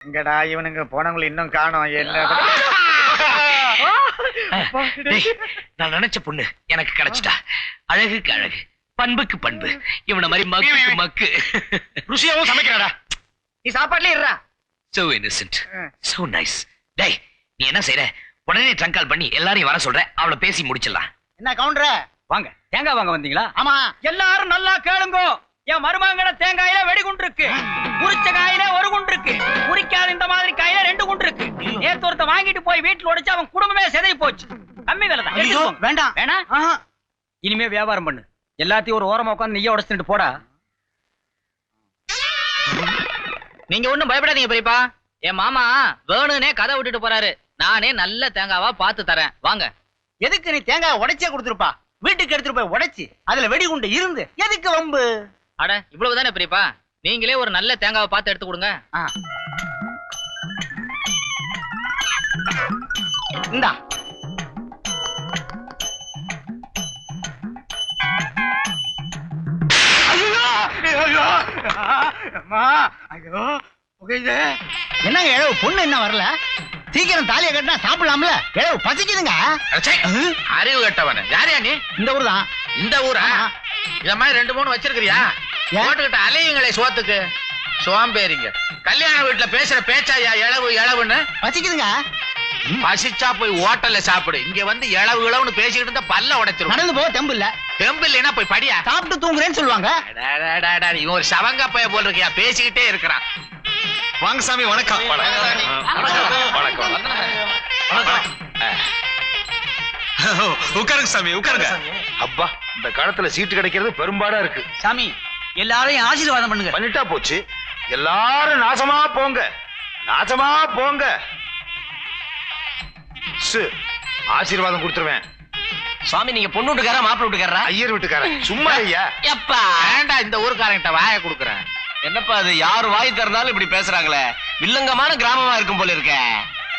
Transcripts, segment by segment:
எங்கடா இவனுங்க போனவங்களை இன்னும் காணோம். என்ன நான் நினைச்ச பொண்ணு எனக்கு கிடைச்சிட்டா. அழகுக்கு அழகு, பண்புக்கு பண்பு. இவன மாதிரி மக்கு மக்கு ருசியாவும் சமைக்கிறாடா. நீ சாப்பாட்டுல இருடா. So innocent, so nice. டேய், நீ என்ன செய்யற? உடனே ட்ரங்க் கால் பண்ணி எல்லாரையும் வர சொல்ற. அவளை பேசி முடிச்சிடலாம். என்ன கவுண்டர? வாங்க, தேங்காய் வாங்க வந்தீங்களா? ஆமா. எல்லாரும் நல்லா கேளுங்கோ. என் மருமகன தேங்காயில வெடிகுண்டு இருக்கு, உரிச்ச காயில ஒரு குண்டு இருக்கு, உரிக்காத இந்த மாதிரி காயில 2 குண்டு இருக்கு. நேத்து ஒருத்த வாங்கிட்டு போய் வீட்டுல உடைச்சு அவன் குடும்பமே செதறி போச்சு. கம்மி விலை தான். வேண்டாம் வேணா. இனிமே வியாபாரம் பண்ணு. எல்லாத்தையும் ஒரு ஓரமா உட்காந்து நெய்ய உடைச்சிட்டு போடா. நீங்க ஒண்ணும் பயப்படாதீங்க பெரியப்பா. என் மாமா வேணுனே கதை விட்டுட்டு போறாரு. நானே நல்ல தேங்காவா பார்த்து தரேன். வாங்க. எதுக்கு நீ தேங்காய் உடைச்சே கொடுத்துருப்பா? வீட்டுக்கு எடுத்துட்டு போய் உடைச்சு அதுல வெடிகுண்டு இருந்து எதுக்கு வம்பு? அட இவ்வளவுதானே பெரியப்பா. நீங்களே ஒரு நல்ல தேங்காவை பார்த்து எடுத்து கொடுங்க. இந்தா. என்னங்க இழவு பொண்ணு என்ன வரல? சீக்கிரம் தாலியை கட்டினா சாப்பிடலாம்ல. இழவு பசிக்குதுங்க. அறிவு கட்டவன யாரையா நீ? இந்த ஊர் தான். இந்த ஊரா? இந்த மாதிரி 2-3 வச்சிருக்கிறியா? போட்டுக்கிட்ட அலையுங்களே சோத்துக்கு. சோம்பேறிங்க. கல்யாண வீட்டுல பேசுற பேச்சாயா இளவு இளவுன்னு? பசிக்குதுங்க. பசிச்சா போய் ஹோட்டல்ல சாப்பிடு. இங்க வந்து இளவு இளவுன்னு பேசிக்கிட்டு இருந்தா பல்ல உடைச்சிரும். நடந்து போக தெம்பு இல்ல. தெம்பு இல்லைன்னா போய் படியா. சாப்பிட்டு தூங்குறேன்னு சொல்லுவாங்க. இவன் ஒரு சவங்க பைய போல் இருக்கியா, பேசிக்கிட்டே இருக்கிறான். வாங்க சாமி. வணக்கம். உட்காருங்க சாமி, உட்காருங்க. அப்பா, இந்த காலத்துல சீட்டு கிடைக்கிறது பெரும்பாடா இருக்கு. சாமி, எல்லாரையும் ஆசீர்வாதம் பண்ணுங்க. பண்ணிட்டா போச்சு. எல்லாரும் நாசமா போங்க, நாசமா போங்க. ஆசீர்வாதம் கொடுத்துருவேன். சுவாமி, நீங்க பொண்ணு வீட்டுக்காரா மாப்பிள்ளை வீட்டுக்காரா? ஐயர் வீட்டுக்காரன். சும்மா ஐயா. எப்பா வேண்டா, இந்த ஊருக்காரங்கிட்ட வாய கொடுக்குறேன். என்னப்பா அது, யாரு வாய் திறந்தாலும் இப்படி பேசுறாங்களே? வில்லங்கமான கிராமமா இருக்கும் போல இருக்க.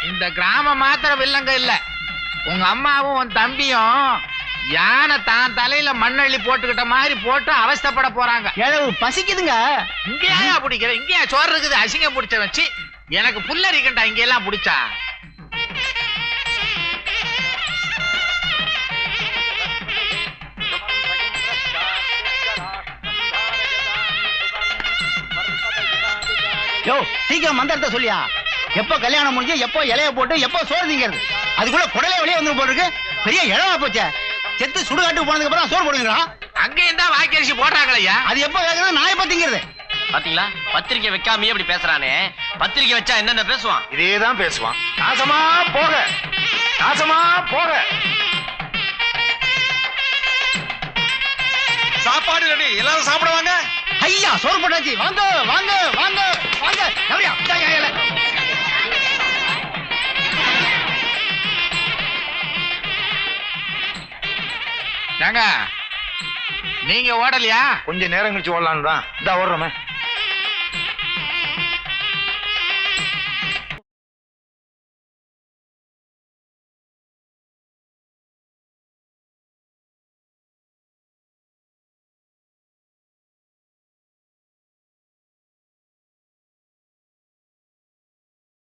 இந்த கிராமம் மாத்திரம் வில்லங்க இல்ல. உங்க அம்மாவும் உன் தம்பியும் யானை தான் தலையில மண்ணள்ளி போட்டுக்கிட்ட மாதிரி போட்டு அவஸ்தைப்பட போறாங்க. இழவு பசிக்குதுங்க. இங்கேயா பிடிக்கிற? இங்கேயா சோறு இருக்குது? அசிங்கம் பிடிச்ச வச்சு எனக்கு புல்லரிக்கண்டா இங்க எல்லாம் பிடிச்சா. யோ, சீக்கிரம் மந்திரத்தை சொல்லியா. எப்போ கல்யாணம் முடிஞ்சு, எப்போ இலைய போட்டு, எப்போ சோறு திங்கிறது? அதுக்குள்ள குடலே வெளியே வந்து போட்டுருக்கு. பெரிய இழவா போச்சே. செத்து சுடுகாட்டுக்கு போனதுக்கு அப்புறம் சோறு போடுவீங்களா? அங்கேயும் தான் வாக்கரிசி போடுறாங்களையா. அது எப்போ கேட்கறது? நான் எப்போ திங்கிறது? பாத்தீங்களா, பத்திரிக்கை வைக்காமயே அப்படி பேசுறானே. பத்திரிக்கை வச்சா என்னென்ன பேசுவான்? இதேதான் பேசுவான். நாசமா போக, நாசமா போக. சாப்பாடு ரெடி, எல்லாரும் சாப்பிடுவாங்க. ஐயா, சோறு போட்டாச்சு. வாங்க வாங்க வாங்க வாங்க. எப்படியா? நீங்க ஓடலையா? கொஞ்சம் நேரம் கழிச்சு ஓடலான்னு தான். இதா ஓடுறோமே.